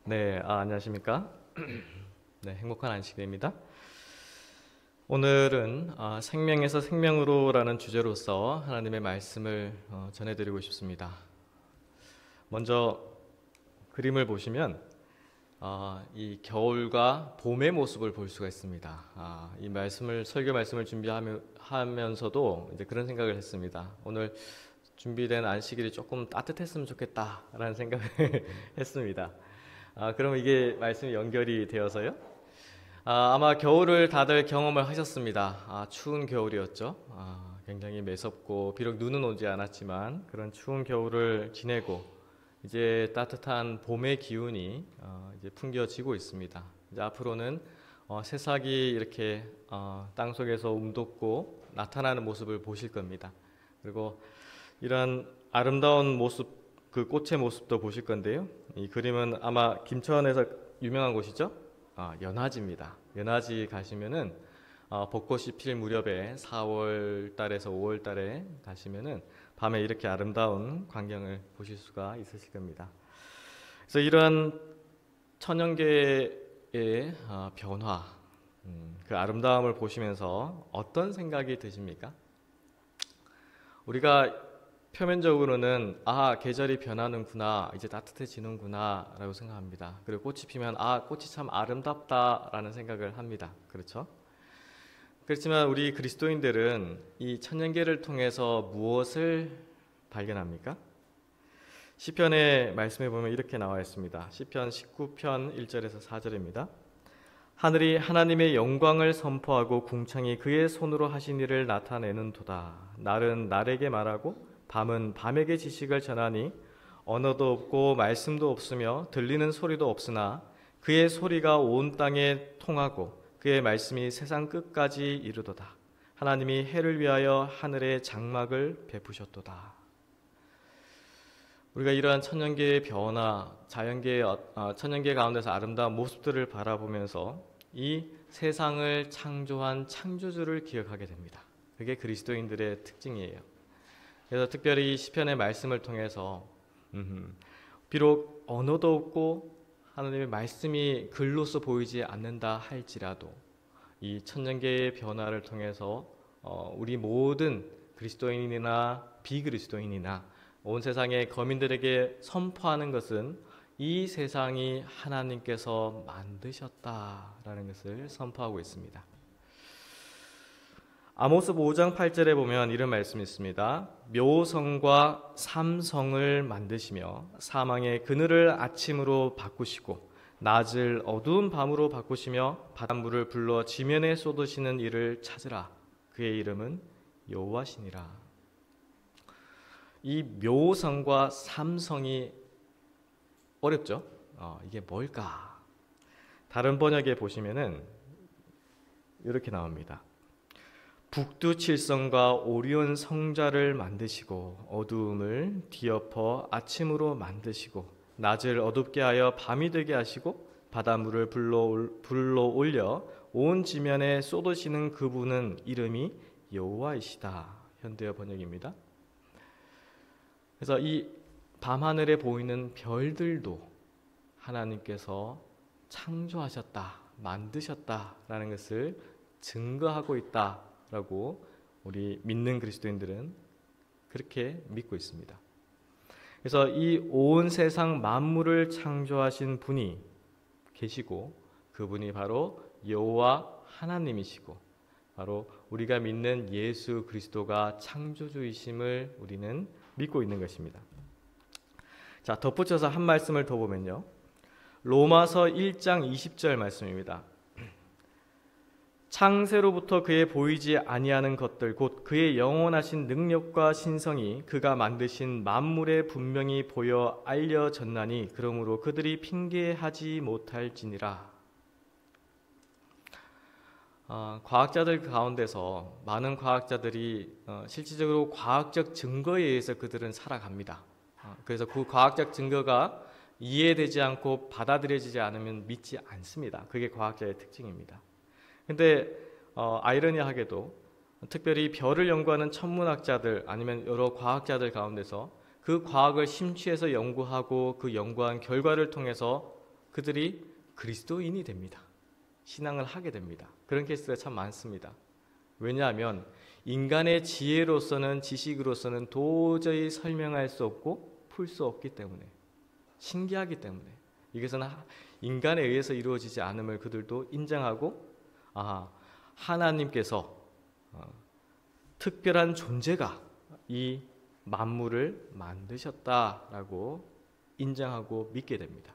네, 안녕하십니까? 네, 행복한 안식일입니다. 오늘은 생명에서 생명으로라는 주제로서 하나님의 말씀을 전해드리고 싶습니다. 먼저 그림을 보시면 이 겨울과 봄의 모습을 볼 수가 있습니다. 이 설교 말씀을 준비하면서도 이제 그런 생각을 했습니다. 오늘 준비된 안식일이 조금 따뜻했으면 좋겠다라는 생각을 했습니다. 그러면 이게 말씀이 연결이 되어서요. 아마 겨울을 다들 경험을 하셨습니다. 추운 겨울이었죠. 굉장히 매섭고 비록 눈은 오지 않았지만 그런 추운 겨울을 지내고 이제 따뜻한 봄의 기운이 이제 풍겨지고 있습니다. 이제 앞으로는 새싹이 이렇게 땅 속에서 움돋고 나타나는 모습을 보실 겁니다. 그리고 이런 아름다운 모습, 그 꽃의 모습도 보실 건데요. 이 그림은 아마 김천에서 유명한 곳이죠. 연화지입니다. 연화지 가시면은 벚꽃이 필 무렵에 4월 달에서 5월 달에 가시면은 밤에 이렇게 아름다운 광경을 보실 수가 있으실 겁니다. 그래서 이러한 천연계의 변화, 그 아름다움을 보시면서 어떤 생각이 드십니까? 우리가 표면적으로는 계절이 변하는구나, 이제 따뜻해지는구나 라고 생각합니다. 그리고 꽃이 피면 꽃이 참 아름답다라는 생각을 합니다. 그렇죠? 그렇지만 우리 그리스도인들은 이 천년계를 통해서 무엇을 발견합니까? 시편의 말씀에 보면 이렇게 나와 있습니다. 시편 19편 1절에서 4절입니다. 하늘이 하나님의 영광을 선포하고 궁창이 그의 손으로 하신 일을 나타내는 도다. 날은 날에게 말하고 밤은 밤에게 지식을 전하니 언어도 없고 말씀도 없으며 들리는 소리도 없으나 그의 소리가 온 땅에 통하고 그의 말씀이 세상 끝까지 이르도다. 하나님이 해를 위하여 하늘에 장막을 베푸셨도다. 우리가 이러한 천년계의 변화, 천년계 가운데서 아름다운 모습들을 바라보면서 이 세상을 창조한 창조주를 기억하게 됩니다. 그게 그리스도인들의 특징이에요. 그래서 특별히 시편의 말씀을 통해서 비록 언어도 없고 하나님의 말씀이 글로서 보이지 않는다 할지라도 이 천년계의 변화를 통해서 우리 모든 그리스도인이나 비그리스도인이나 온 세상의 거민들에게 선포하는 것은 이 세상이 하나님께서 만드셨다라는 것을 선포하고 있습니다. 아모스 5장 8절에 보면 이런 말씀이 있습니다. 묘성과 삼성을 만드시며 사망의 그늘을 아침으로 바꾸시고 낮을 어두운 밤으로 바꾸시며 바닷물을 불러 지면에 쏟으시는 이를 찾으라. 그의 이름은 여호와시니라. 이 묘성과 삼성이 어렵죠? 이게 뭘까? 다른 번역에 보시면은 이렇게 나옵니다. 북두칠성과 오리온 성자를 만드시고 어두움을 뒤엎어 아침으로 만드시고 낮을 어둡게 하여 밤이 되게 하시고 바닷물을 불러 올려 온 지면에 쏟으시는 그분은 이름이 여호와이시다. 현대어 번역입니다. 그래서 이 밤하늘에 보이는 별들도 하나님께서 창조하셨다, 만드셨다라는 것을 증거하고 있다라고 우리 믿는 그리스도인들은 그렇게 믿고 있습니다. 그래서 이 온 세상 만물을 창조하신 분이 계시고 그분이 바로 여호와 하나님이시고 바로 우리가 믿는 예수 그리스도가 창조주이심을 우리는 믿고 있는 것입니다. 자, 덧붙여서 한 말씀을 더 보면요. 로마서 1장 20절 말씀입니다. 창세로부터 그의 보이지 아니하는 것들 곧 그의 영원하신 능력과 신성이 그가 만드신 만물에 분명히 보여 알려졌나니 그러므로 그들이 핑계하지 못할지니라. 과학자들 가운데서 많은 과학자들이 실질적으로 과학적 증거에 의해서 그들은 살아갑니다. 그래서 그 과학적 증거가 이해되지 않고 받아들여지지 않으면 믿지 않습니다. 그게 과학자의 특징입니다. 근데 아이러니하게도 특별히 별을 연구하는 천문학자들 아니면 여러 과학자들 가운데서 그 과학을 심취해서 연구하고 그 연구한 결과를 통해서 그들이 그리스도인이 됩니다. 신앙을 하게 됩니다. 그런 케이스가 참 많습니다. 왜냐하면 인간의 지혜로서는, 지식으로서는 도저히 설명할 수 없고 풀 수 없기 때문에, 신기하기 때문에, 이것은 인간에 의해서 이루어지지 않음을 그들도 인정하고, 하나님께서 특별한 존재가 이 만물을 만드셨다라고 인정하고 믿게 됩니다.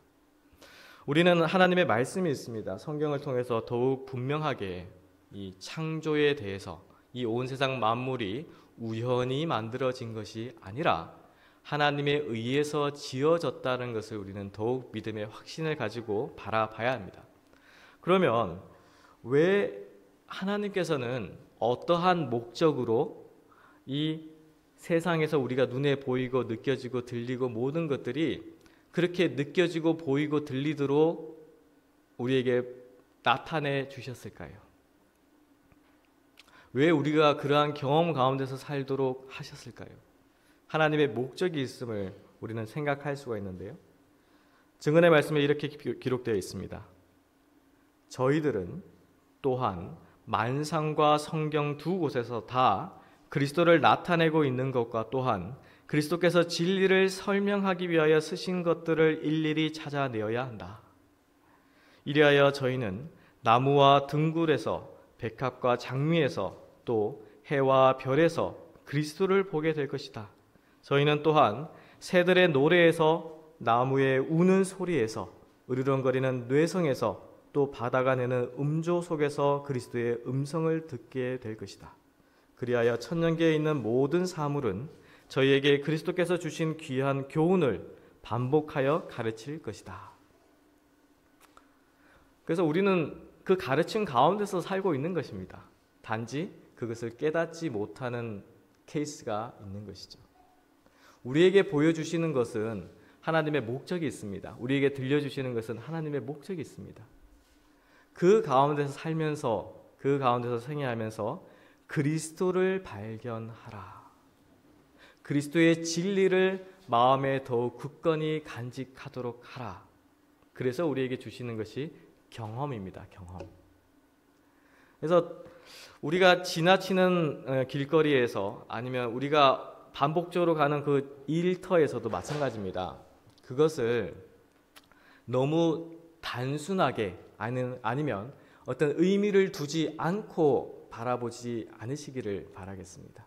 우리는 하나님의 말씀이 있습니다. 성경을 통해서 더욱 분명하게 이 창조에 대해서, 이 온 세상 만물이 우연히 만들어진 것이 아니라 하나님에 의해서 지어졌다는 것을 우리는 더욱 믿음의 확신을 가지고 바라봐야 합니다. 그러면 왜 하나님께서는 어떠한 목적으로 이 세상에서 우리가 눈에 보이고 느껴지고 들리고 모든 것들이 그렇게 느껴지고 보이고 들리도록 우리에게 나타내 주셨을까요? 왜 우리가 그러한 경험 가운데서 살도록 하셨을까요? 하나님의 목적이 있음을 우리는 생각할 수가 있는데요. 증언의 말씀에 이렇게 기록되어 있습니다. 저희들은 또한 만상과 성경 두 곳에서 다 그리스도를 나타내고 있는 것과 또한 그리스도께서 진리를 설명하기 위하여 쓰신 것들을 일일이 찾아내어야 한다. 이리하여 저희는 나무와 등굴에서, 백합과 장미에서, 또 해와 별에서 그리스도를 보게 될 것이다. 저희는 또한 새들의 노래에서, 나무의 우는 소리에서, 으르렁거리는 뇌성에서, 또 바다가 내는 음조 속에서 그리스도의 음성을 듣게 될 것이다. 그리하여 천년계에 있는 모든 사물은 저희에게 그리스도께서 주신 귀한 교훈을 반복하여 가르칠 것이다. 그래서 우리는 그 가르침 가운데서 살고 있는 것입니다. 단지 그것을 깨닫지 못하는 케이스가 있는 것이죠. 우리에게 보여주시는 것은 하나님의 목적이 있습니다. 우리에게 들려주시는 것은 하나님의 목적이 있습니다. 그 가운데서 살면서, 그 가운데서 생애하면서 그리스도를 발견하라. 그리스도의 진리를 마음에 더욱 굳건히 간직하도록 하라. 그래서 우리에게 주시는 것이 경험입니다. 경험. 그래서 우리가 지나치는 길거리에서, 아니면 우리가 반복적으로 가는 그 일터에서도 마찬가지입니다. 그것을 너무 단순하게, 아니면 어떤 의미를 두지 않고 바라보지 않으시기를 바라겠습니다.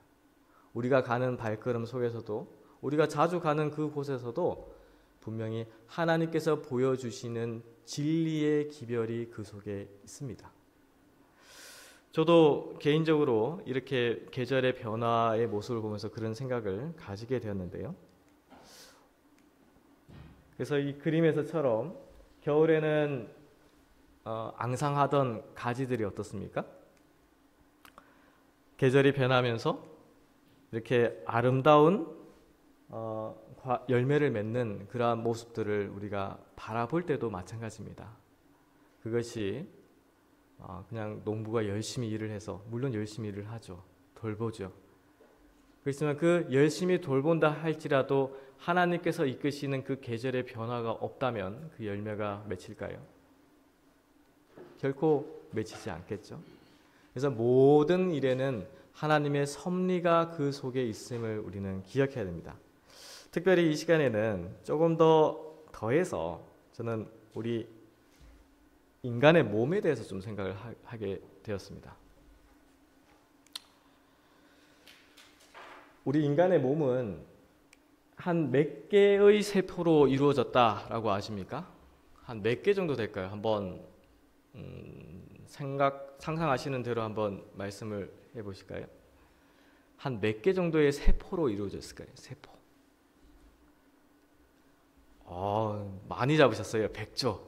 우리가 가는 발걸음 속에서도, 우리가 자주 가는 그곳에서도 분명히 하나님께서 보여주시는 진리의 기별이 그 속에 있습니다. 저도 개인적으로 이렇게 계절의 변화의 모습을 보면서 그런 생각을 가지게 되었는데요. 그래서 이 그림에서처럼 겨울에는 앙상하던 가지들이 어떻습니까? 계절이 변하면서 이렇게 아름다운 열매를 맺는 그러한 모습들을 우리가 바라볼 때도 마찬가지입니다. 그것이 그냥 농부가 열심히 일을 해서, 물론 열심히 일을 하죠. 돌보죠. 그렇지만 그 열심히 돌본다 할지라도 하나님께서 이끄시는 그 계절의 변화가 없다면 그 열매가 맺힐까요? 결코 맺히지 않겠죠. 그래서 모든 일에는 하나님의 섭리가 그 속에 있음을 우리는 기억해야 됩니다. 특별히 이 시간에는 조금 더해서 저는 우리 인간의 몸에 대해서 좀 생각을 하게 되었습니다. 우리 인간의 몸은 한 몇 개의 세포로 이루어졌다라고 아십니까? 한 몇 개 정도 될까요? 한번 상상하시는 대로 한번 말씀을 해보실까요? 한 몇 개 정도의 세포로 이루어졌을까요? 세포. 많이 잡으셨어요. 100조.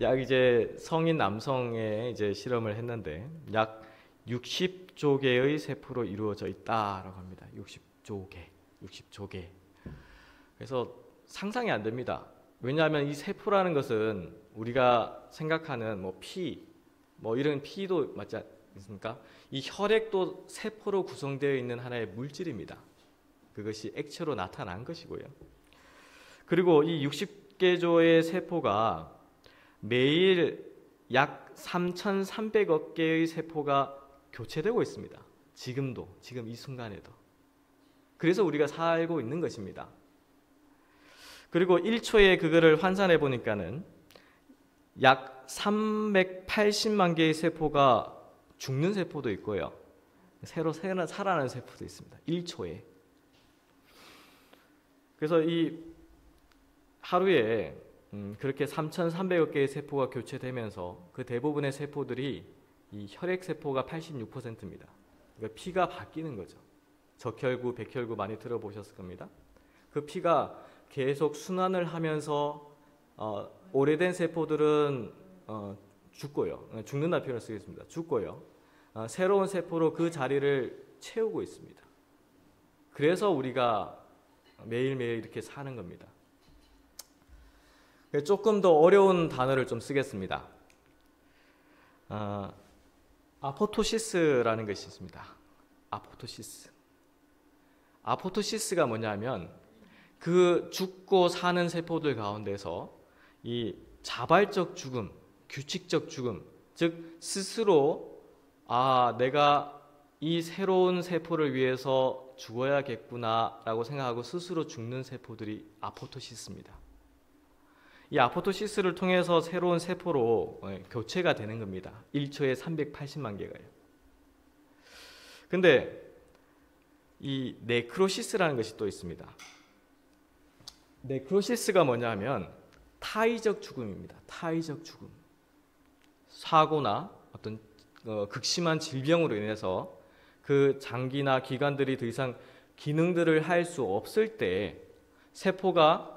약 이제 성인 남성의 이제 실험을 했는데 약 60조 개의 세포로 이루어져 있다라고 합니다. 60조 개. 그래서 상상이 안 됩니다. 왜냐하면 이 세포라는 것은 우리가 생각하는 피, 이런 피도 맞지 않습니까? 이 혈액도 세포로 구성되어 있는 하나의 물질입니다. 그것이 액체로 나타난 것이고요. 그리고 이 60개조의 세포가 매일 약 3,300억 개의 세포가 교체되고 있습니다. 지금 이 순간에도. 그래서 우리가 살고 있는 것입니다. 그리고 1초에 그거를 환산해 보니까는 약 380만 개의 세포가 죽는 세포도 있고요. 새로 살아나는 세포도 있습니다. 1초에. 그래서 이 하루에 그렇게 3,300억 개의 세포가 교체되면서 그 대부분의 세포들이 이 혈액 세포가 86%입니다. 그러니까 피가 바뀌는 거죠. 적혈구, 백혈구 많이 들어보셨을 겁니다. 그 피가 계속 순환을 하면서 오래된 세포들은 죽고요. 죽는다는 표현을 쓰겠습니다. 죽고요. 새로운 세포로 그 자리를 채우고 있습니다. 그래서 우리가 매일매일 이렇게 사는 겁니다. 조금 더 어려운 단어를 좀 쓰겠습니다. 아포토시스라는 것이 있습니다. 아포토시스가 뭐냐면 그 죽고 사는 세포들 가운데서 이 자발적 죽음, 규칙적 죽음, 즉 스스로 내가 이 새로운 세포를 위해서 죽어야겠구나라고 생각하고 스스로 죽는 세포들이 아포토시스입니다. 이 아포토시스를 통해서 새로운 세포로 교체가 되는 겁니다. 1초에 380만 개가요. 근데 이 네크로시스라는 것이 또 있습니다. 네크로시스가 뭐냐면 타이적 죽음입니다. 타이적 죽음. 사고나 어떤 극심한 질병으로 인해서 그 장기나 기관들이 더 이상 기능들을 할 수 없을 때 세포가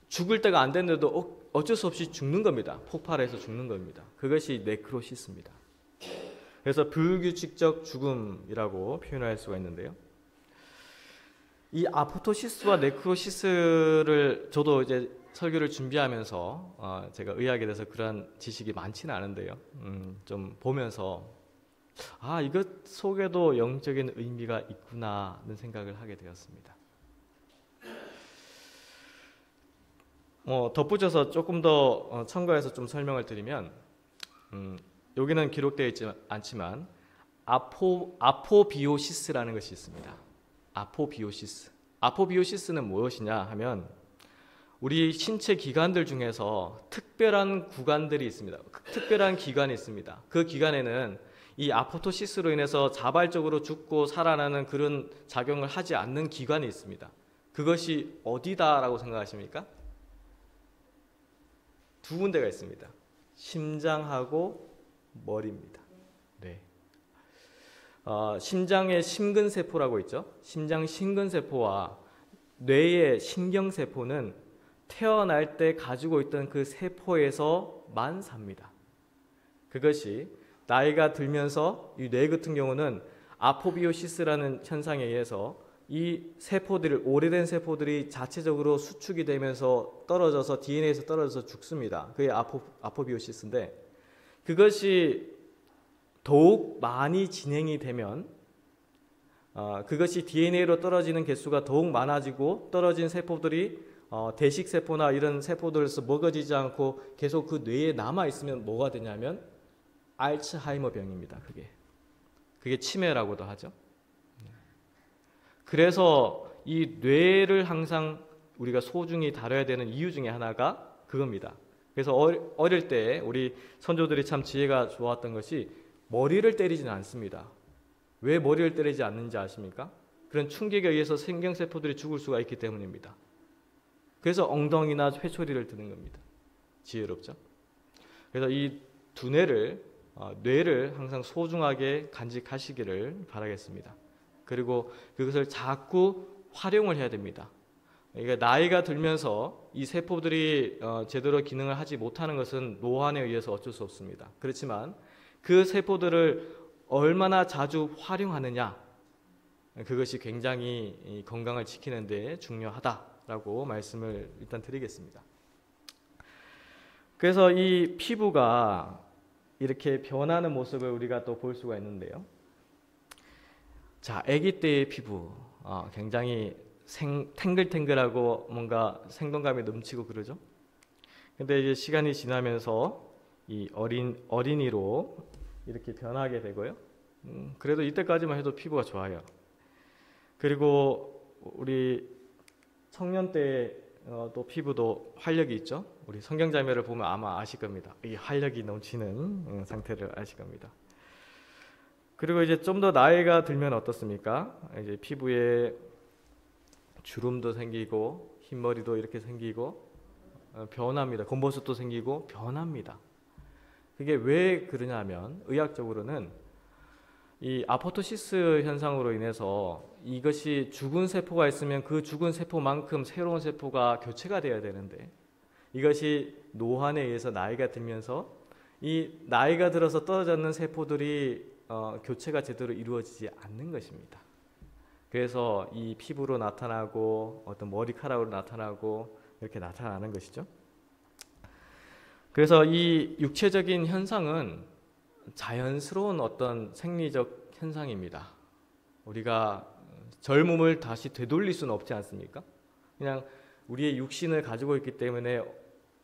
죽을 때가 안 됐는데도 어쩔 수 없이 죽는 겁니다. 폭발해서 죽는 겁니다. 그것이 네크로시스입니다. 그래서 불규칙적 죽음이라고 표현할 수가 있는데요. 이 아포토시스와 네크로시스를 저도 이제 설교를 준비하면서 제가 의학에 대해서 그런 지식이 많지는 않은데요. 좀 보면서 이것 속에도 영적인 의미가 있구나 하는 생각을 하게 되었습니다. 덧붙여서 조금 더 첨가해서 좀 설명을 드리면 여기는 기록되어 있지 않지만 아포비오시스라는 것이 있습니다. 아포비오시스는 무엇이냐 하면 우리 신체 기관들 중에서 특별한 구간들이 있습니다. 특별한 기관이 있습니다. 그 기관에는 이 아포토시스로 인해서 자발적으로 죽고 살아나는 그런 작용을 하지 않는 기관이 있습니다. 그것이 어디다라고 생각하십니까? 두 군데가 있습니다. 심장하고 머리입니다. 네. 심장의 심근세포라고 있죠. 심장 심근세포와 뇌의 신경세포는 태어날 때 가지고 있던 그 세포에서만 삽니다. 그것이 나이가 들면서 이 뇌 같은 경우는 아포비오시스라는 현상에 의해서 이 세포들을 오래된 세포들이 자체적으로 수축이 되면서 떨어져서 DNA에서 떨어져서 죽습니다. 그게 아포비오시스인데 그것이 더욱 많이 진행이 되면 그것이 DNA로 떨어지는 개수가 더욱 많아지고 떨어진 세포들이 대식세포나 이런 세포들에서 먹어지지 않고 계속 그 뇌에 남아있으면 뭐가 되냐면 알츠하이머 병입니다. 그게 치매라고도 하죠. 그래서 이 뇌를 항상 우리가 소중히 다뤄야 되는 이유 중에 하나가 그겁니다. 그래서 어릴 때 우리 선조들이 참 지혜가 좋았던 것이 머리를 때리지는 않습니다. 왜 머리를 때리지 않는지 아십니까? 그런 충격에 의해서 신경세포들이 죽을 수가 있기 때문입니다. 그래서 엉덩이나 회초리를 드는 겁니다. 지혜롭죠? 그래서 이 두뇌를 뇌를 항상 소중하게 간직하시기를 바라겠습니다. 그리고 그것을 자꾸 활용을 해야 됩니다. 그러니까 나이가 들면서 이 세포들이 제대로 기능을 하지 못하는 것은 노환에 의해서 어쩔 수 없습니다. 그렇지만 그 세포들을 얼마나 자주 활용하느냐, 그것이 굉장히 건강을 지키는 데 중요하다라고 말씀을 일단 드리겠습니다. 그래서 이 피부가 이렇게 변하는 모습을 우리가 또 볼 수가 있는데요. 자, 아기 때의 피부 굉장히 탱글탱글하고 뭔가 생동감이 넘치고 그러죠. 근데 이제 시간이 지나면서 이 어린이로 이렇게 변하게 되고요. 그래도 이때까지만 해도 피부가 좋아요. 그리고 우리 청년 때 또 피부도 활력이 있죠. 우리 성경자매를 보면 아마 아실 겁니다. 이 활력이 넘치는 상태를 아실 겁니다. 그리고 이제 좀 더 나이가 들면 어떻습니까? 이제 피부에 주름도 생기고 흰머리도 이렇게 생기고 변합니다. 검버섯도 생기고 변합니다. 그게 왜 그러냐면 의학적으로는 이 아포토시스 현상으로 인해서 이것이 죽은 세포가 있으면 그 죽은 세포만큼 새로운 세포가 교체가 되어야 되는데 이것이 노환에 의해서 나이가 들면서 이 나이가 들어서 떨어졌는 세포들이 교체가 제대로 이루어지지 않는 것입니다. 그래서 이 피부로 나타나고 어떤 머리카락으로 나타나고 이렇게 나타나는 것이죠. 그래서 이 육체적인 현상은 자연스러운 어떤 생리적 현상입니다. 우리가 젊음을 다시 되돌릴 수는 없지 않습니까? 그냥 우리의 육신을 가지고 있기 때문에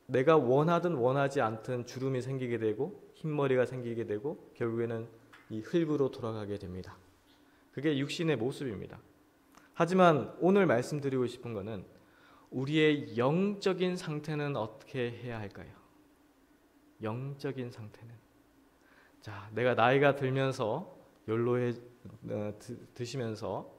내가 원하든 원하지 않든 주름이 생기게 되고 흰머리가 생기게 되고 결국에는 이 흙으로 돌아가게 됩니다. 그게 육신의 모습입니다. 하지만 오늘 말씀드리고 싶은 것은 우리의 영적인 상태는 어떻게 해야 할까요? 영적인 상태는 자, 내가 나이가 들면서 드시면서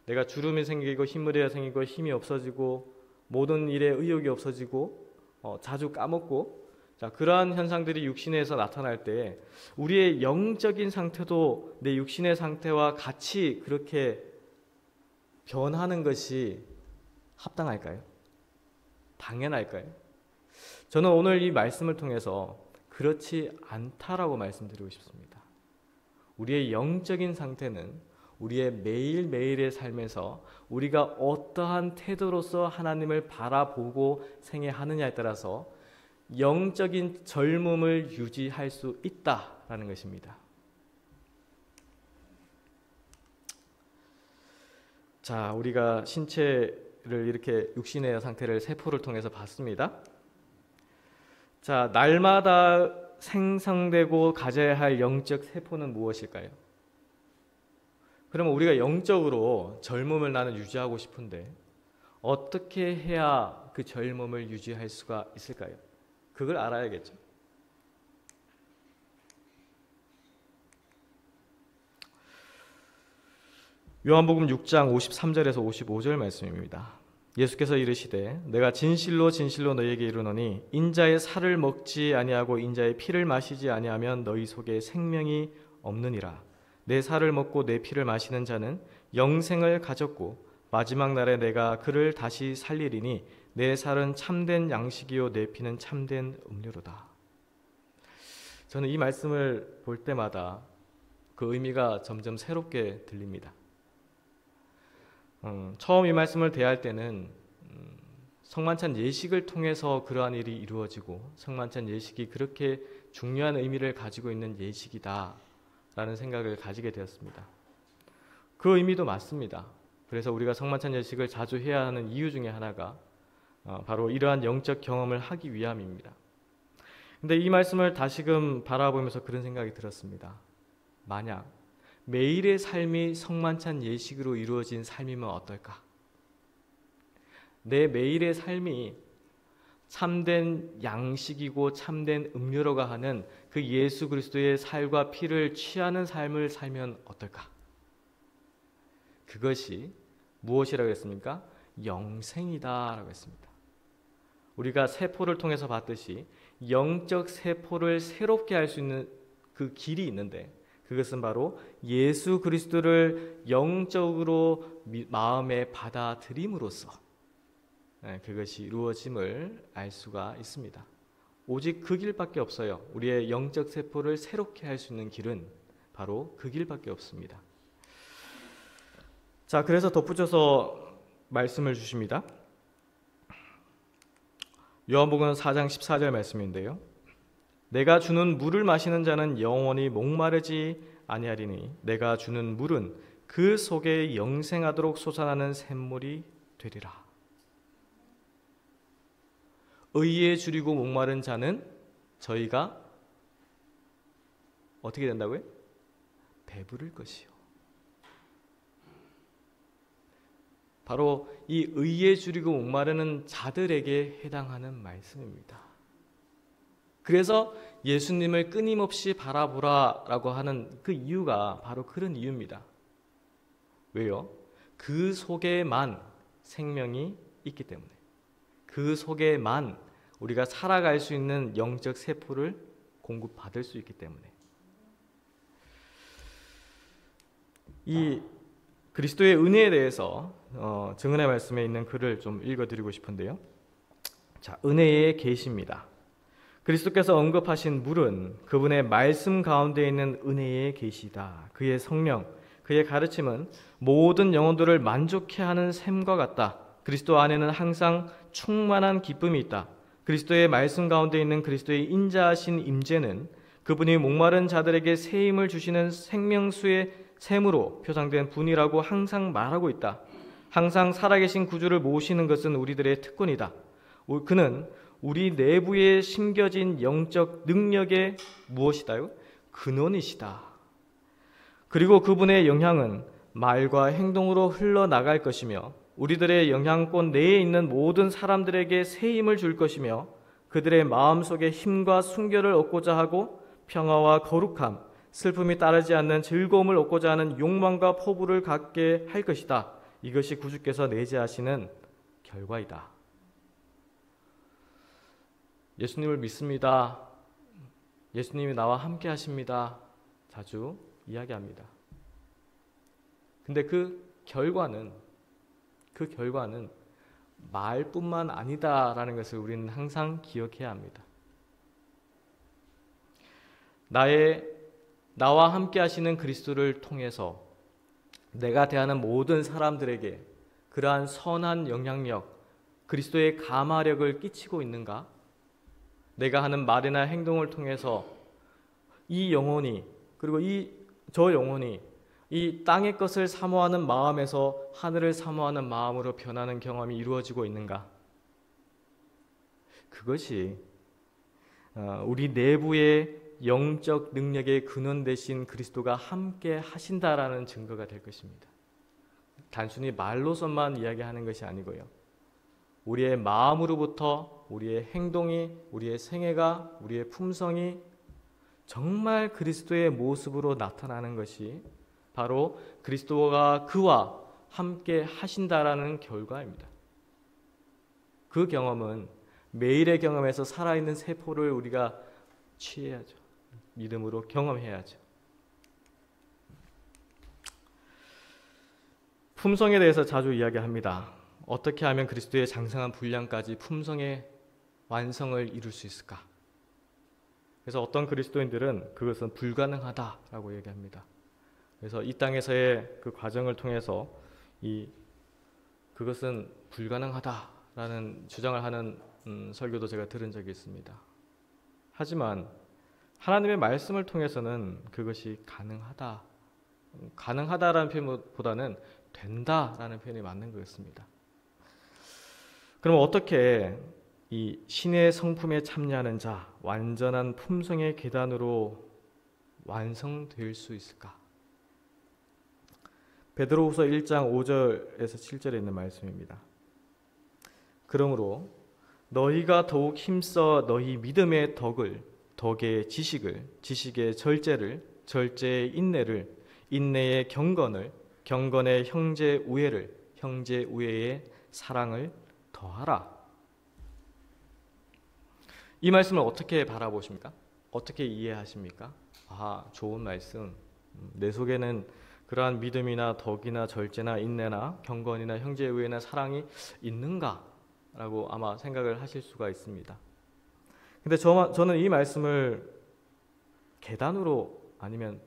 내가 주름이 생기고 흰머리가 생기고 힘이 없어지고 모든 일에 의욕이 없어지고 자주 까먹고 자, 그러한 현상들이 육신에서 나타날 때 우리의 영적인 상태도 내 육신의 상태와 같이 그렇게 변하는 것이 합당할까요? 당연할까요? 저는 오늘 이 말씀을 통해서 그렇지 않다라고 말씀드리고 싶습니다. 우리의 영적인 상태는 우리의 매일매일의 삶에서 우리가 어떠한 태도로서 하나님을 바라보고 생애하느냐에 따라서 영적인 젊음을 유지할 수 있다라는 것입니다. 자, 우리가 신체를 이렇게 육신의 상태를 세포를 통해서 봤습니다. 자, 날마다 생성되고 가져야 할 영적 세포는 무엇일까요? 그러면 우리가 영적으로 젊음을 나는 유지하고 싶은데 어떻게 해야 그 젊음을 유지할 수가 있을까요? 그걸 알아야겠죠. 요한복음 6장 53절에서 55절 말씀입니다. 예수께서 이르시되 내가 진실로 진실로 너희에게 이르노니 인자의 살을 먹지 아니하고 인자의 피를 마시지 아니하면 너희 속에 생명이 없느니라. 내 살을 먹고 내 피를 마시는 자는 영생을 가졌고 마지막 날에 내가 그를 다시 살리리니 내 살은 참된 양식이요 내 피는 참된 음료로다. 저는 이 말씀을 볼 때마다 그 의미가 점점 새롭게 들립니다. 처음 이 말씀을 대할 때는 성만찬 예식을 통해서 그러한 일이 이루어지고 성만찬 예식이 그렇게 중요한 의미를 가지고 있는 예식이다 라는 생각을 가지게 되었습니다. 그 의미도 맞습니다. 그래서 우리가 성만찬 예식을 자주 해야 하는 이유 중에 하나가 바로 이러한 영적 경험을 하기 위함입니다. 근데 이 말씀을 다시금 바라보면서 그런 생각이 들었습니다. 만약 매일의 삶이 성만찬 예식으로 이루어진 삶이면 어떨까? 내 매일의 삶이 참된 양식이고 참된 음료로가 하는 그 예수 그리스도의 살과 피를 취하는 삶을 살면 어떨까? 그것이 무엇이라고 했습니까? 영생이다라고 했습니다. 우리가 세포를 통해서 봤듯이 영적 세포를 새롭게 할 수 있는 그 길이 있는데 그것은 바로 예수 그리스도를 영적으로 마음에 받아들임으로써 그것이 이루어짐을 알 수가 있습니다. 오직 그 길밖에 없어요. 우리의 영적 세포를 새롭게 할 수 있는 길은 바로 그 길밖에 없습니다. 자, 그래서 덧붙여서 말씀을 주십니다. 요한복음 4장 14절 말씀인데요. 내가 주는 물을 마시는 자는 영원히 목마르지 아니하리니 내가 주는 물은 그 속에 영생하도록 솟아나는 샘물이 되리라. 의에 줄이고 목마른 자는 저희가 어떻게 된다고요? 배부를 것이요. 바로 이 의에 줄이고 목마르는 자들에게 해당하는 말씀입니다. 그래서 예수님을 끊임없이 바라보라라고 하는 그 이유가 바로 그런 이유입니다. 왜요? 그 속에만 생명이 있기 때문에, 그 속에만 우리가 살아갈 수 있는 영적 세포를 공급받을 수 있기 때문에. 이 그리스도의 은혜에 대해서 증언의 말씀에 있는 글을 좀 읽어드리고 싶은데요. 자, 은혜의 계시입니다. 그리스도께서 언급하신 물은 그분의 말씀 가운데 있는 은혜의 계시다. 그의 성령, 그의 가르침은 모든 영혼들을 만족해 하는 샘과 같다. 그리스도 안에는 항상 충만한 기쁨이 있다. 그리스도의 말씀 가운데 있는 그리스도의 인자하신 임재는 그분이 목마른 자들에게 새 힘을 주시는 생명수의 샘으로 표상된 분이라고 항상 말하고 있다. 항상 살아계신 구주를 모시는 것은 우리들의 특권이다. 그는 우리 내부에 심겨진 영적 능력의 무엇이다요? 근원이시다. 그리고 그분의 영향은 말과 행동으로 흘러나갈 것이며 우리들의 영향권 내에 있는 모든 사람들에게 새 힘을 줄 것이며 그들의 마음속에 힘과 순결을 얻고자 하고 평화와 거룩함, 슬픔이 따르지 않는 즐거움을 얻고자 하는 욕망과 포부를 갖게 할 것이다. 이것이 구주께서 내재하시는 결과이다. 예수님을 믿습니다. 예수님이 나와 함께 하십니다. 자주 이야기합니다. 근데 그 결과는 말뿐만 아니다라는 것을 우리는 항상 기억해야 합니다. 나와 함께 하시는 그리스도를 통해서 내가 대하는 모든 사람들에게 그러한 선한 영향력, 그리스도의 감화력을 끼치고 있는가? 내가 하는 말이나 행동을 통해서 이 영혼이, 그리고 저 영혼이 이 땅의 것을 사모하는 마음에서 하늘을 사모하는 마음으로 변하는 경험이 이루어지고 있는가? 그것이 우리 내부의 영적 능력의 근원 되신 그리스도가 함께 하신다라는 증거가 될 것입니다. 단순히 말로서만 이야기하는 것이 아니고요. 우리의 마음으로부터 우리의 행동이, 우리의 생애가, 우리의 품성이 정말 그리스도의 모습으로 나타나는 것이 바로 그리스도가 그와 함께 하신다라는 결과입니다. 그 경험은 매일의 경험에서 살아있는 세포를 우리가 취해야죠. 믿음으로 경험해야죠. 품성에 대해서 자주 이야기합니다. 어떻게 하면 그리스도의 장성한 분량까지 품성의 완성을 이룰 수 있을까? 그래서 어떤 그리스도인들은 그것은 불가능하다라고 얘기합니다. 그래서 이 땅에서의 그 과정을 통해서 그것은 불가능하다라는 주장을 하는 설교도 제가 들은 적이 있습니다. 하지만 하나님의 말씀을 통해서는 그것이 가능하다라는 표현보다는 된다라는 표현이 맞는 것 같습니다. 그럼 어떻게 이 신의 성품에 참여하는 자, 완전한 품성의 계단으로 완성될 수 있을까? 베드로후서 1장 5절에서 7절에 있는 말씀입니다. 그러므로 너희가 더욱 힘써 너희 믿음의 덕의 지식을, 지식의 절제를, 절제의 인내를, 인내의 경건을, 경건의 형제 우애를, 형제 우애의 사랑을 더하라. 이 말씀을 어떻게 바라보십니까? 어떻게 이해하십니까? 좋은 말씀. 내 속에는 그러한 믿음이나 덕이나 절제나 인내나 경건이나 형제 우애나 사랑이 있는가라고 아마 생각을 하실 수가 있습니다. 근데 저는 이 말씀을 계단으로, 아니면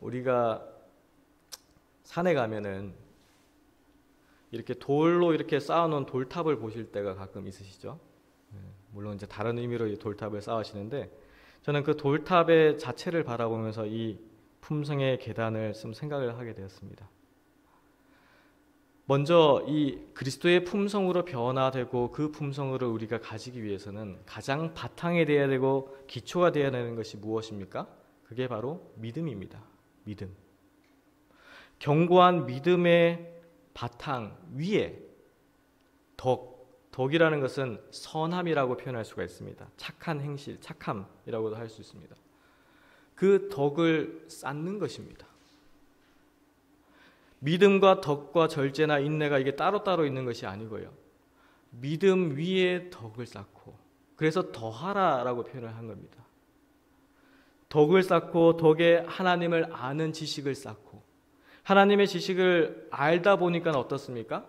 우리가 산에 가면은 이렇게 돌로 이렇게 쌓아놓은 돌탑을 보실 때가 가끔 있으시죠? 물론 이제 다른 의미로 이 돌탑을 쌓으시는데, 저는 그 돌탑의 자체를 바라보면서 이 품성의 계단을 좀 생각을 하게 되었습니다. 먼저 이 그리스도의 품성으로 변화되고 그 품성을 우리가 가지기 위해서는 가장 바탕이 되어야 되고 기초가 되어야 되는 것이 무엇입니까? 그게 바로 믿음입니다. 믿음. 견고한 믿음의 바탕 위에 덕이라는 것은 선함이라고 표현할 수가 있습니다. 착한 행실, 착함이라고도 할 수 있습니다. 그 덕을 쌓는 것입니다. 믿음과 덕과 절제나 인내가 이게 따로따로 있는 것이 아니고요. 믿음 위에 덕을 쌓고, 그래서 더하라라고 표현을 한 겁니다. 덕을 쌓고 덕에 하나님을 아는 지식을 쌓고, 하나님의 지식을 알다 보니까 어떻습니까?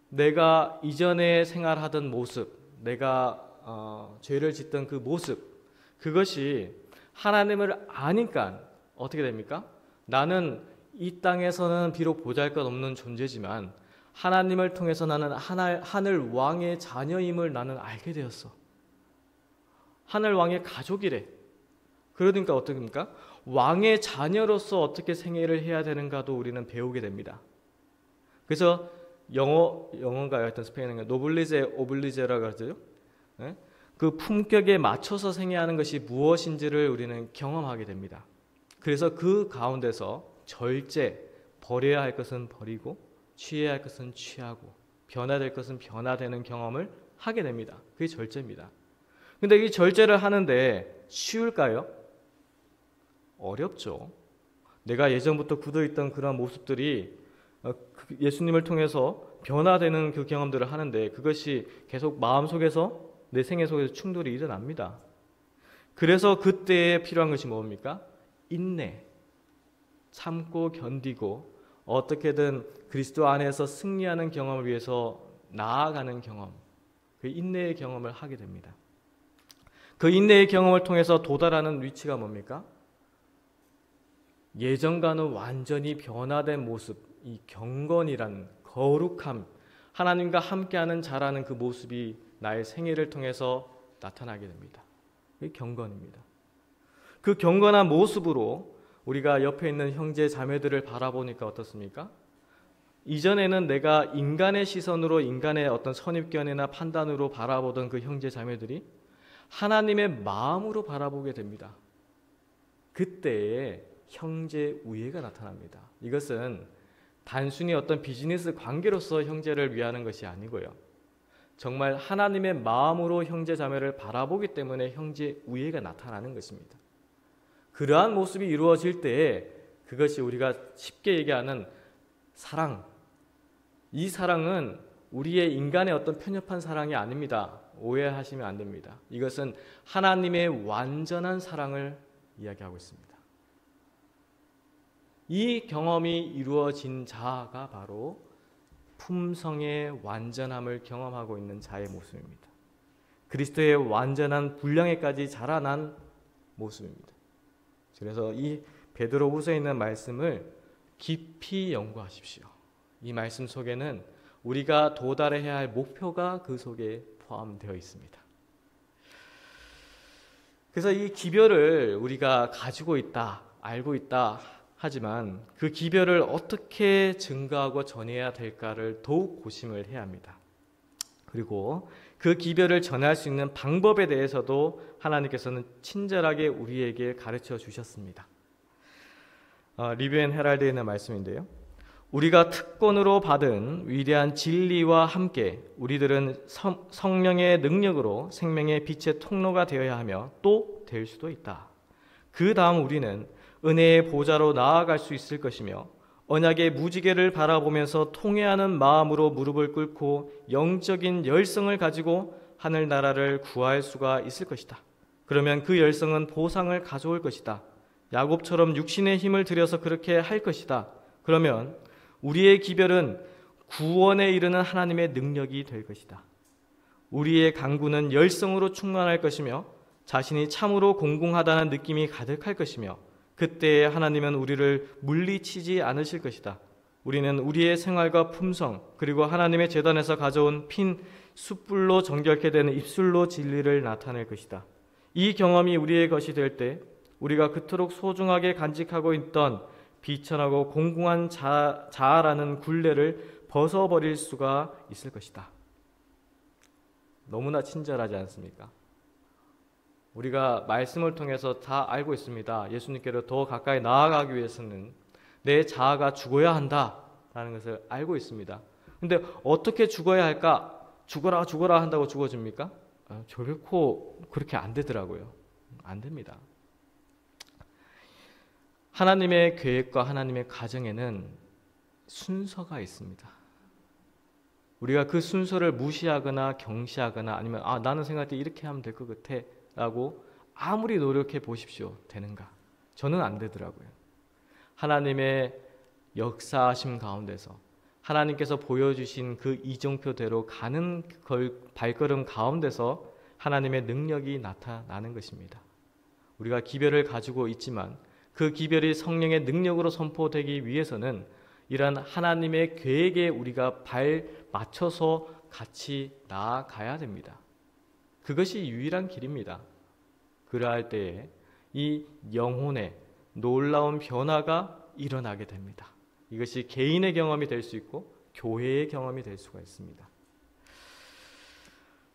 내가 이전에 생활하던 모습, 내가 죄를 짓던 그 모습, 그것이 하나님을 아니까 어떻게 됩니까? 나는 이 땅에서는 비록 보잘것없는 존재지만 하나님을 통해서 나는 하늘 왕의 자녀임을 나는 알게 되었어. 하늘 왕의 가족이래. 그러니까 어떻습니까? 왕의 자녀로서 어떻게 생애를 해야 되는가도 우리는 배우게 됩니다. 그래서 영어인가요? 하여튼 스페인어인가요? 노블리제 오블리제라고 하죠. 네? 그 품격에 맞춰서 생애하는 것이 무엇인지를 우리는 경험하게 됩니다. 그래서 그 가운데서 절제, 버려야 할 것은 버리고 취해야 할 것은 취하고 변화될 것은 변화되는 경험을 하게 됩니다. 그게 절제입니다. 근데 이 절제를 하는데 쉬울까요? 어렵죠. 내가 예전부터 굳어있던 그런 모습들이 예수님을 통해서 변화되는 그 경험들을 하는데 그것이 계속 마음속에서 내 생애 속에서 충돌이 일어납니다. 그래서 그때에 필요한 것이 뭡니까? 인내. 참고 견디고 어떻게든 그리스도 안에서 승리하는 경험을 위해서 나아가는 경험, 그 인내의 경험을 하게 됩니다. 그 인내의 경험을 통해서 도달하는 위치가 뭡니까? 예전과는 완전히 변화된 모습, 이 경건이란 거룩함, 하나님과 함께하는 자라는 그 모습이 나의 생애를 통해서 나타나게 됩니다. 이게 경건입니다. 그 경건한 모습으로 우리가 옆에 있는 형제 자매들을 바라보니까 어떻습니까? 이전에는 내가 인간의 시선으로 인간의 어떤 선입견이나 판단으로 바라보던 그 형제 자매들이 하나님의 마음으로 바라보게 됩니다. 그때에 형제 우애가 나타납니다. 이것은 단순히 어떤 비즈니스 관계로서 형제를 위하는 것이 아니고요. 정말 하나님의 마음으로 형제 자매를 바라보기 때문에 형제 우애가 나타나는 것입니다. 그러한 모습이 이루어질 때에 그것이 우리가 쉽게 얘기하는 사랑. 이 사랑은 우리의 인간의 어떤 편협한 사랑이 아닙니다. 오해하시면 안 됩니다. 이것은 하나님의 완전한 사랑을 이야기하고 있습니다. 이 경험이 이루어진 자가 바로 품성의 완전함을 경험하고 있는 자의 모습입니다. 그리스도의 완전한 분량에까지 자라난 모습입니다. 그래서 이 베드로후서에 있는 말씀을 깊이 연구하십시오. 이 말씀 속에는 우리가 도달해야 할 목표가 그 속에 포함되어 있습니다. 그래서 이 기별을 우리가 가지고 있다, 알고 있다 하지만 그 기별을 어떻게 증거하고 전해야 될까를 더욱 고심을 해야 합니다. 그리고 그 기별을 전할 수 있는 방법에 대해서도 하나님께서는 친절하게 우리에게 가르쳐 주셨습니다. 리뷰 앤 헤랄드에 있는 말씀인데요. 우리가 특권으로 받은 위대한 진리와 함께 우리들은 성령의 능력으로 생명의 빛의 통로가 되어야 하며 또 될 수도 있다. 그 다음 우리는 은혜의 보좌로 나아갈 수 있을 것이며 언약의 무지개를 바라보면서 통회하는 마음으로 무릎을 꿇고 영적인 열성을 가지고 하늘나라를 구할 수가 있을 것이다. 그러면 그 열성은 보상을 가져올 것이다. 야곱처럼 육신의 힘을 들여서 그렇게 할 것이다. 그러면 우리의 기별은 구원에 이르는 하나님의 능력이 될 것이다. 우리의 강구는 열성으로 충만할 것이며 자신이 참으로 공공하다는 느낌이 가득할 것이며 그때에 하나님은 우리를 물리치지 않으실 것이다. 우리는 우리의 생활과 품성 그리고 하나님의 제단에서 가져온 핀 숯불로 정결케 되는 입술로 진리를 나타낼 것이다. 이 경험이 우리의 것이 될 때 우리가 그토록 소중하게 간직하고 있던 비천하고 공공한 자아라는 굴레를 벗어버릴 수가 있을 것이다. 너무나 친절하지 않습니까? 우리가 말씀을 통해서 다 알고 있습니다. 예수님께로 더 가까이 나아가기 위해서는 내 자아가 죽어야 한다라는 것을 알고 있습니다. 근데 어떻게 죽어야 할까? 죽어라 죽어라 한다고 죽어집니까? 결코 그렇게 안 되더라고요. 안 됩니다. 하나님의 계획과 하나님의 가정에는 순서가 있습니다. 우리가 그 순서를 무시하거나 경시하거나 아니면 나는 생각할 때 이렇게 하면 될 것 같아 라고 아무리 노력해 보십시오. 되는가? 저는 안 되더라고요. 하나님의 역사하심 가운데서 하나님께서 보여주신 그 이정표대로 가는 발걸음 가운데서 하나님의 능력이 나타나는 것입니다. 우리가 기별을 가지고 있지만 그 기별이 성령의 능력으로 선포되기 위해서는 이러한 하나님의 계획에 우리가 발 맞춰서 같이 나아가야 됩니다. 그것이 유일한 길입니다. 그러할 때에 이 영혼의 놀라운 변화가 일어나게 됩니다. 이것이 개인의 경험이 될 수 있고 교회의 경험이 될 수가 있습니다.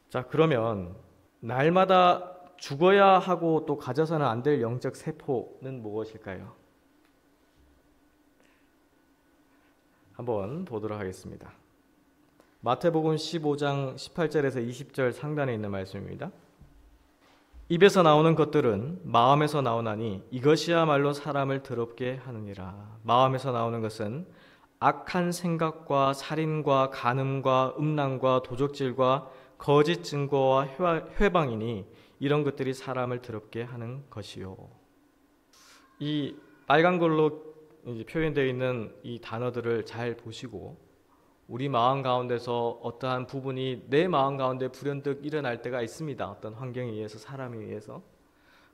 자, 그러면 날마다 죽어야 하고 또 가져서는 안 될 영적 세포는 무엇일까요? 한번 보도록 하겠습니다. 마태복음 15장 18절에서 20절 상단에 있는 말씀입니다. 입에서 나오는 것들은 마음에서 나오나니 이것이야말로 사람을 더럽게 하느니라. 마음에서 나오는 것은 악한 생각과 살인과 간음과 음란과 도적질과 거짓 증거와 회방이니 이런 것들이 사람을 더럽게 하는 것이요. 이 빨간 걸로 표현되어 있는 이 단어들을 잘 보시고 우리 마음 가운데서 어떠한 부분이 내 마음 가운데 불현듯 일어날 때가 있습니다. 어떤 환경에 의해서, 사람에 의해서.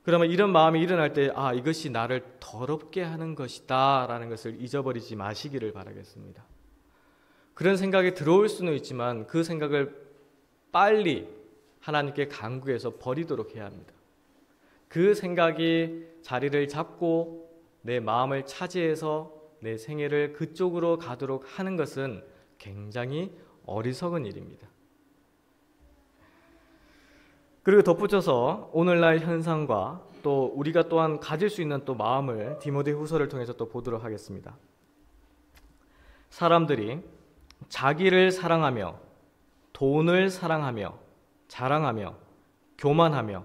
그러면 이런 마음이 일어날 때 이것이 나를 더럽게 하는 것이다 라는 것을 잊어버리지 마시기를 바라겠습니다. 그런 생각이 들어올 수는 있지만 그 생각을 빨리 하나님께 간구해서 버리도록 해야 합니다. 그 생각이 자리를 잡고 내 마음을 차지해서 내 생애를 그쪽으로 가도록 하는 것은 굉장히 어리석은 일입니다. 그리고 덧붙여서 오늘날 현상과 또 우리가 또한 가질 수 있는 또 마음을 디모데후서를 통해서 또 보도록 하겠습니다. 사람들이 자기를 사랑하며 돈을 사랑하며 자랑하며 교만하며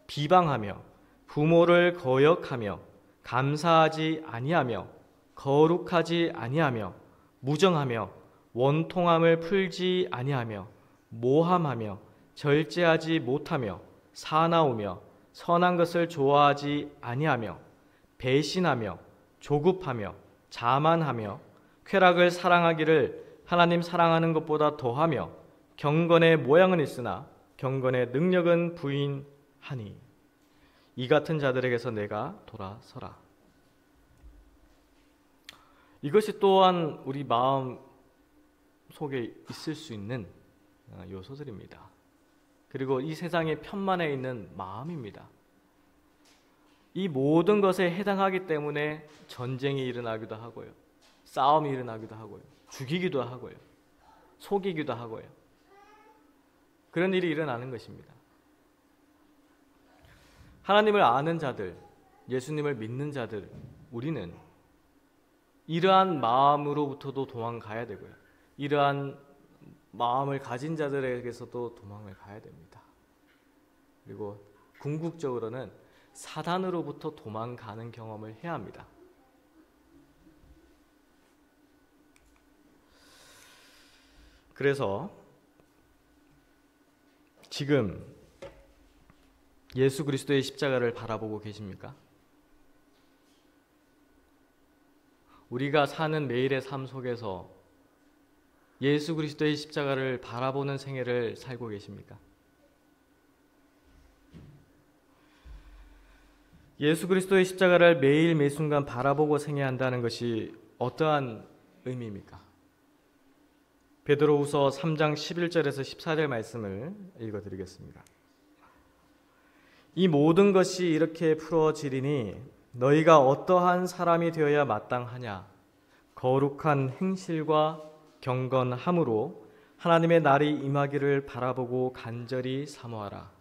비방하며 부모를 거역하며 감사하지 아니하며 거룩하지 아니하며 무정하며 원통함을 풀지 아니하며 모함하며 절제하지 못하며 사나우며 선한 것을 좋아하지 아니하며 배신하며 조급하며 자만하며 쾌락을 사랑하기를 하나님 사랑하는 것보다 더하며 경건의 모양은 있으나 경건의 능력은 부인하니 이 같은 자들에게서 내가 돌아서라. 이것이 또한 우리 마음 속에 있을 수 있는 요소들입니다. 그리고 이 세상의 편만에 있는 마음입니다. 이 모든 것에 해당하기 때문에 전쟁이 일어나기도 하고요. 싸움이 일어나기도 하고요. 죽이기도 하고요. 속이기도 하고요. 그런 일이 일어나는 것입니다. 하나님을 아는 자들, 예수님을 믿는 자들, 우리는 이러한 마음으로부터도 도망가야 되고요. 이러한 마음을 가진 자들에게서도 도망을 가야 됩니다. 그리고 궁극적으로는 사단으로부터 도망가는 경험을 해야 합니다. 그래서 지금 예수 그리스도의 십자가를 바라보고 계십니까? 우리가 사는 매일의 삶 속에서 예수 그리스도의 십자가를 바라보는 생애를 살고 계십니까? 예수 그리스도의 십자가를 매일 매순간 바라보고 생애한다는 것이 어떠한 의미입니까? 베드로후서 3장 11절에서 14절 말씀을 읽어드리겠습니다. 이 모든 것이 이렇게 풀어지리니 너희가 어떠한 사람이 되어야 마땅하냐? 거룩한 행실과 경건함으로 하나님의 날이 임하기를 바라보고 간절히 사모하라.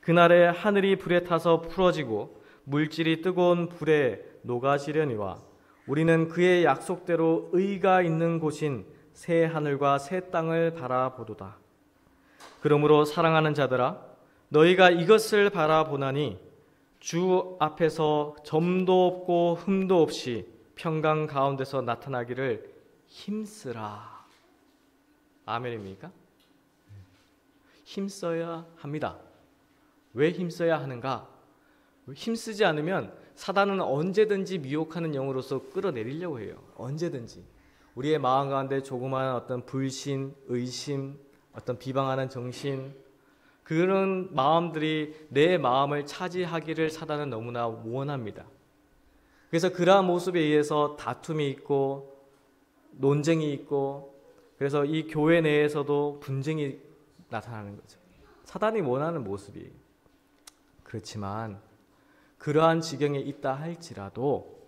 그날에 하늘이 불에 타서 풀어지고 물질이 뜨거운 불에 녹아지려니와 우리는 그의 약속대로 의가 있는 곳인 새 하늘과 새 땅을 바라보도다. 그러므로 사랑하는 자들아, 너희가 이것을 바라보나니 주 앞에서 점도 없고 흠도 없이 평강 가운데서 나타나기를 힘쓰라. 아멘입니까? 힘써야 합니다. 왜 힘써야 하는가? 힘쓰지 않으면 사단은 언제든지 미혹하는 영으로서 끌어내리려고 해요. 언제든지. 우리의 마음 가운데 조그마한 어떤 불신, 의심, 어떤 비방하는 정신, 그런 마음들이 내 마음을 차지하기를 사단은 너무나 원합니다. 그래서 그러한 모습에 의해서 다툼이 있고 논쟁이 있고, 그래서 이 교회 내에서도 분쟁이 나타나는 거죠. 사단이 원하는 모습이에요. 그렇지만 그러한 지경에 있다 할지라도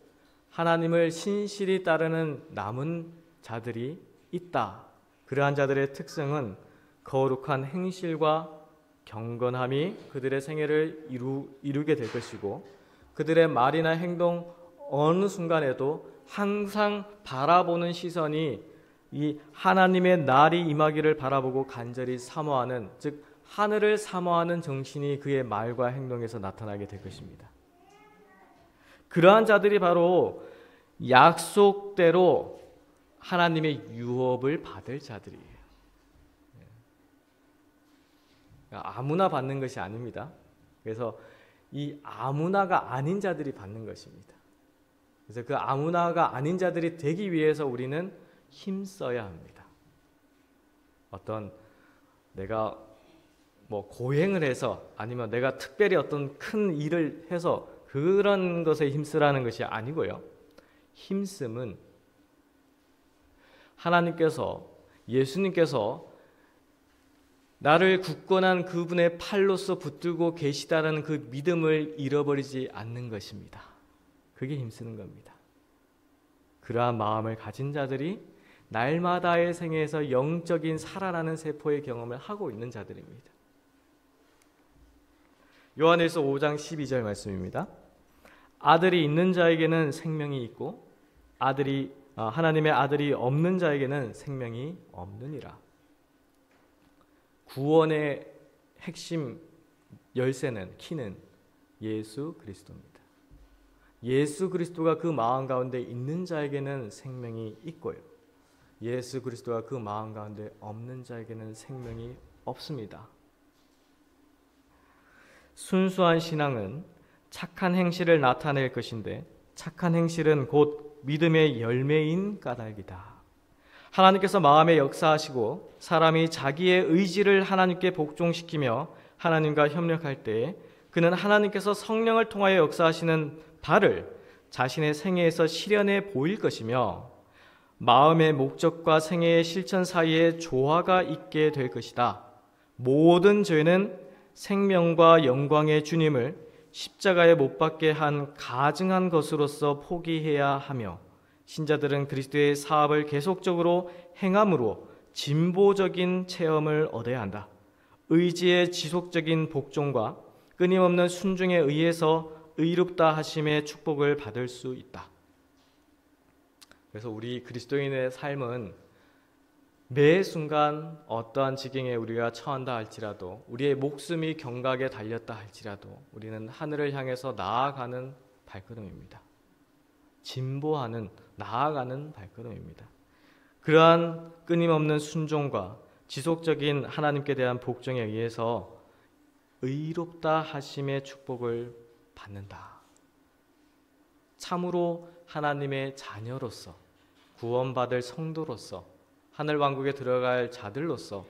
하나님을 신실히 따르는 남은 자들이 있다. 그러한 자들의 특성은 거룩한 행실과 경건함이 그들의 생애를 이루게 될 것이고, 그들의 말이나 행동 어느 순간에도 항상 바라보는 시선이 이 하나님의 날이 임하기를 바라보고 간절히 사모하는, 즉 하늘을 사모하는 정신이 그의 말과 행동에서 나타나게 될 것입니다. 그러한 자들이 바로 약속대로 하나님의 유업을 받을 자들이에요. 아무나 받는 것이 아닙니다. 그래서 이 아무나가 아닌 자들이 받는 것입니다. 그래서 그 아무나가 아닌 자들이 되기 위해서 우리는 힘써야 합니다. 어떤 내가 고행을 해서, 아니면 내가 특별히 어떤 큰 일을 해서 그런 것에 힘쓰라는 것이 아니고요. 힘씀은 하나님께서, 예수님께서 나를 굳건한 그분의 팔로서 붙들고 계시다라는 그 믿음을 잃어버리지 않는 것입니다. 그게 힘쓰는 겁니다. 그러한 마음을 가진 자들이 날마다의 생애에서 영적인 살아나는 세포의 경험을 하고 있는 자들입니다. 요한일서 5장 12절 말씀입니다. 아들이 있는 자에게는 생명이 있고 하나님의 아들이 없는 자에게는 생명이 없느니라. 구원의 핵심 열쇠는, 키는 예수 그리스도입니다. 예수 그리스도가 그 마음 가운데 있는 자에게는 생명이 있고요, 예수 그리스도가 그 마음 가운데 없는 자에게는 생명이 없습니다. 순수한 신앙은 착한 행실을 나타낼 것인데, 착한 행실은 곧 믿음의 열매인 까닭이다. 하나님께서 마음에 역사하시고 사람이 자기의 의지를 하나님께 복종시키며 하나님과 협력할 때, 그는 하나님께서 성령을 통하여 역사하시는 바를 자신의 생애에서 실현해 보일 것이며, 마음의 목적과 생애의 실천 사이에 조화가 있게 될 것이다. 모든 죄는 생명과 영광의 주님을 십자가에 못 박게 한 가증한 것으로서 포기해야 하며, 신자들은 그리스도의 사업을 계속적으로 행함으로 진보적인 체험을 얻어야 한다. 의지의 지속적인 복종과 끊임없는 순종에 의해서 의롭다 하심의 축복을 받을 수 있다. 그래서 우리 그리스도인의 삶은 매 순간 어떠한 지경에 우리가 처한다 할지라도, 우리의 목숨이 경각에 달렸다 할지라도 우리는 하늘을 향해서 나아가는 발걸음입니다. 진보하는, 나아가는 발걸음입니다. 그러한 끊임없는 순종과 지속적인 하나님께 대한 복종에 의해서 의롭다 하심의 축복을 받는다. 참으로 하나님의 자녀로서, 구원받을 성도로서, 하늘왕국에 들어갈 자들로서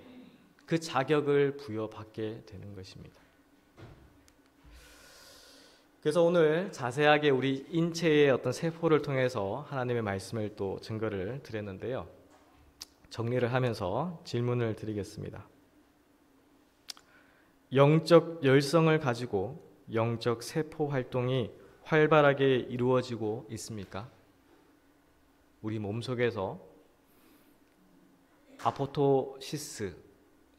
그 자격을 부여받게 되는 것입니다. 그래서 오늘 자세하게 우리 인체의 어떤 세포를 통해서 하나님의 말씀을 또 증거를 드렸는데요. 정리를 하면서 질문을 드리겠습니다. 영적 열성을 가지고 영적 세포 활동이 활발하게 이루어지고 있습니까? 우리 몸속에서 아포토시스,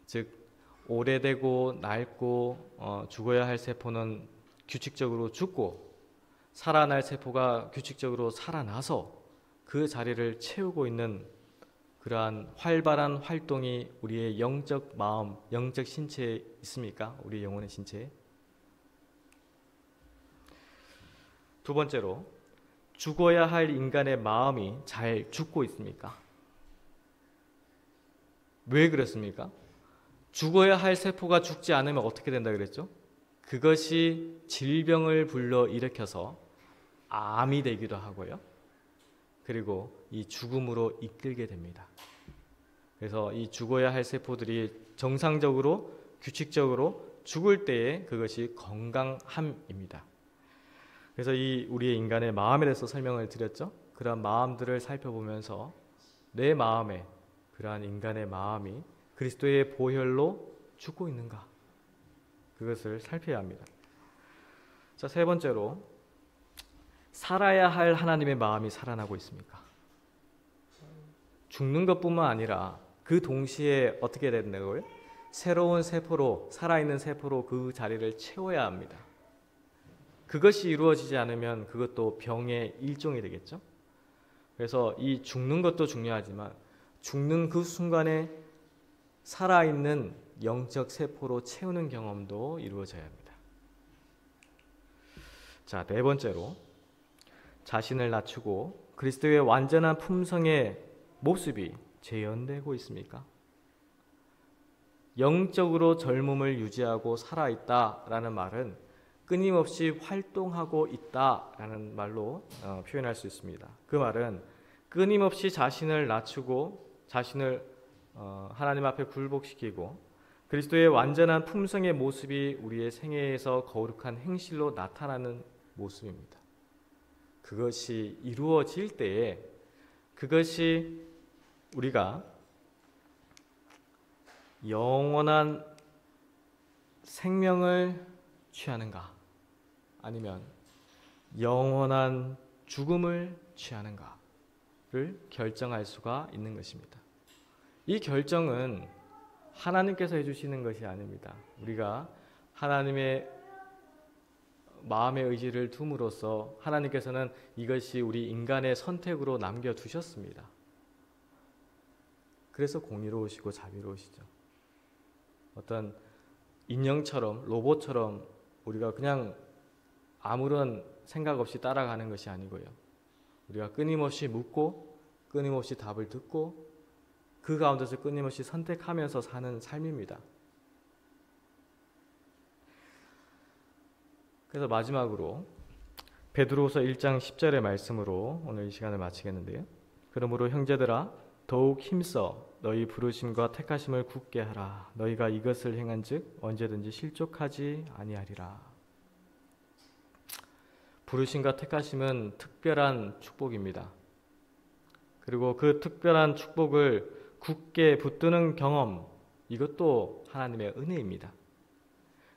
즉 오래되고 낡고 죽어야 할 세포는 규칙적으로 죽고 살아날 세포가 규칙적으로 살아나서 그 자리를 채우고 있는 그러한 활발한 활동이 우리의 영적 마음, 영적 신체에 있습니까? 우리 영혼의 신체에. 두 번째로, 죽어야 할 인간의 마음이 잘 죽고 있습니까? 왜 그렇습니까? 죽어야 할 세포가 죽지 않으면 어떻게 된다 그랬죠? 그것이 질병을 불러 일으켜서 암이 되기도 하고요. 그리고 이 죽음으로 이끌게 됩니다. 그래서 이 죽어야 할 세포들이 정상적으로 규칙적으로 죽을 때에 그것이 건강함입니다. 그래서 이 우리의 인간의 마음에 대해서 설명을 드렸죠. 그러한 마음들을 살펴보면서 내 마음에 그러한 인간의 마음이 그리스도의 보혈로 죽고 있는가, 그것을 살펴야 합니다. 자, 세 번째로, 살아야 할 하나님의 마음이 살아나고 있습니까? 죽는 것뿐만 아니라 그 동시에 어떻게 된다고요? 새로운 세포로, 살아있는 세포로 그 자리를 채워야 합니다. 그것이 이루어지지 않으면 그것도 병의 일종이 되겠죠. 그래서 이 죽는 것도 중요하지만 죽는 그 순간에 살아있는 영적 세포로 채우는 경험도 이루어져야 합니다. 자, 네 번째로, 자신을 낮추고 그리스도의 완전한 품성의 모습이 재현되고 있습니까? 영적으로 젊음을 유지하고 살아있다라는 말은 끊임없이 활동하고 있다라는 말로 표현할 수 있습니다. 그 말은 끊임없이 자신을 낮추고 자신을 하나님 앞에 굴복시키고 그리스도의 완전한 품성의 모습이 우리의 생애에서 거룩한 행실로 나타나는 모습입니다. 그것이 이루어질 때에 그것이 우리가 영원한 생명을 취하는가 아니면 영원한 죽음을 취하는가를 결정할 수가 있는 것입니다. 이 결정은 하나님께서 해주시는 것이 아닙니다. 우리가 하나님의 마음의 의지를 둠으로써 하나님께서는 이것이 우리 인간의 선택으로 남겨두셨습니다. 그래서 공의로우시고 자비로우시죠. 어떤 인형처럼, 로봇처럼 우리가 그냥 아무런 생각 없이 따라가는 것이 아니고요. 우리가 끊임없이 묻고 끊임없이 답을 듣고 그 가운데서 끊임없이 선택하면서 사는 삶입니다. 그래서 마지막으로 베드로후서 1장 10절의 말씀으로 오늘 이 시간을 마치겠는데요. 그러므로 형제들아 더욱 힘써 너희 부르심과 택하심을 굳게 하라. 너희가 이것을 행한즉 언제든지 실족하지 아니하리라. 부르심과 택하심은 특별한 축복입니다. 그리고 그 특별한 축복을 굳게 붙드는 경험, 이것도 하나님의 은혜입니다.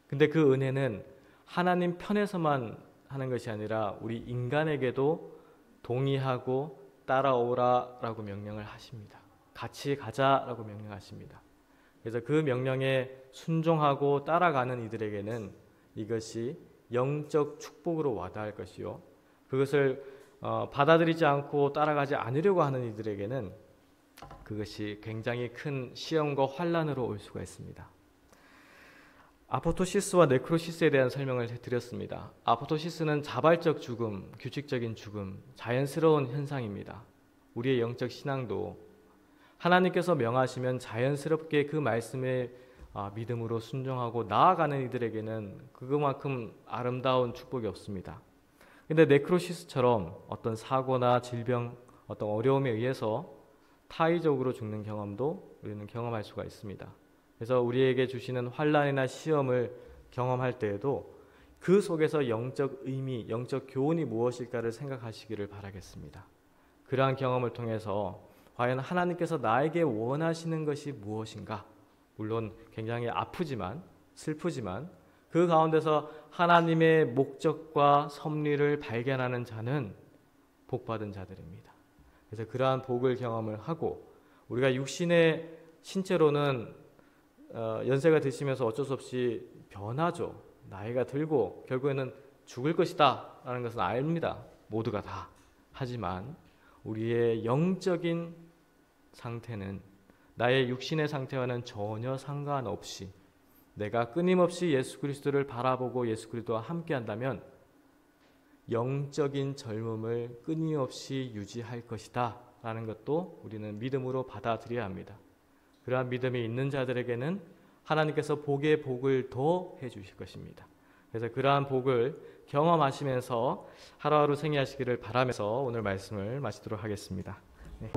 근데 그 은혜는 하나님 편에서만 하는 것이 아니라 우리 인간에게도 동의하고 따라오라라고 명령을 하십니다. 같이 가자라고 명령하십니다. 그래서 그 명령에 순종하고 따라가는 이들에게는 이것이 영적 축복으로 와닿을 것이요, 그것을 받아들이지 않고 따라가지 않으려고 하는 이들에게는 그것이 굉장히 큰 시험과 환난으로 올 수가 있습니다. 아포토시스와 네크로시스에 대한 설명을 드렸습니다. 아포토시스는 자발적 죽음, 규칙적인 죽음, 자연스러운 현상입니다. 우리의 영적 신앙도 하나님께서 명하시면 자연스럽게 그 말씀에 믿음으로 순종하고 나아가는 이들에게는 그것만큼 아름다운 축복이 없습니다. 근데 네크로시스처럼 어떤 사고나 질병, 어떤 어려움에 의해서 타의적으로 죽는 경험도 우리는 경험할 수가 있습니다. 그래서 우리에게 주시는 환난이나 시험을 경험할 때에도 그 속에서 영적 의미, 영적 교훈이 무엇일까를 생각하시기를 바라겠습니다. 그러한 경험을 통해서 과연 하나님께서 나에게 원하시는 것이 무엇인가? 물론 굉장히 아프지만, 슬프지만 그 가운데서 하나님의 목적과 섭리를 발견하는 자는 복받은 자들입니다. 그래서 그러한 복을 경험을 하고, 우리가 육신의 신체로는 연세가 드시면서 어쩔 수 없이 변하죠. 나이가 들고 결국에는 죽을 것이다 라는 것은 압니다. 모두가 다. 하지만 우리의 영적인 상태는 나의 육신의 상태와는 전혀 상관없이 내가 끊임없이 예수 그리스도를 바라보고 예수 그리스도와 함께 한다면 영적인 젊음을 끊임없이 유지할 것이다 라는 것도 우리는 믿음으로 받아들여야 합니다. 그러한 믿음이 있는 자들에게는 하나님께서 복의 복을 더 해주실 것입니다. 그래서 그러한 복을 경험하시면서 하루하루 생애하시기를 바라면서 오늘 말씀을 마치도록 하겠습니다. 네.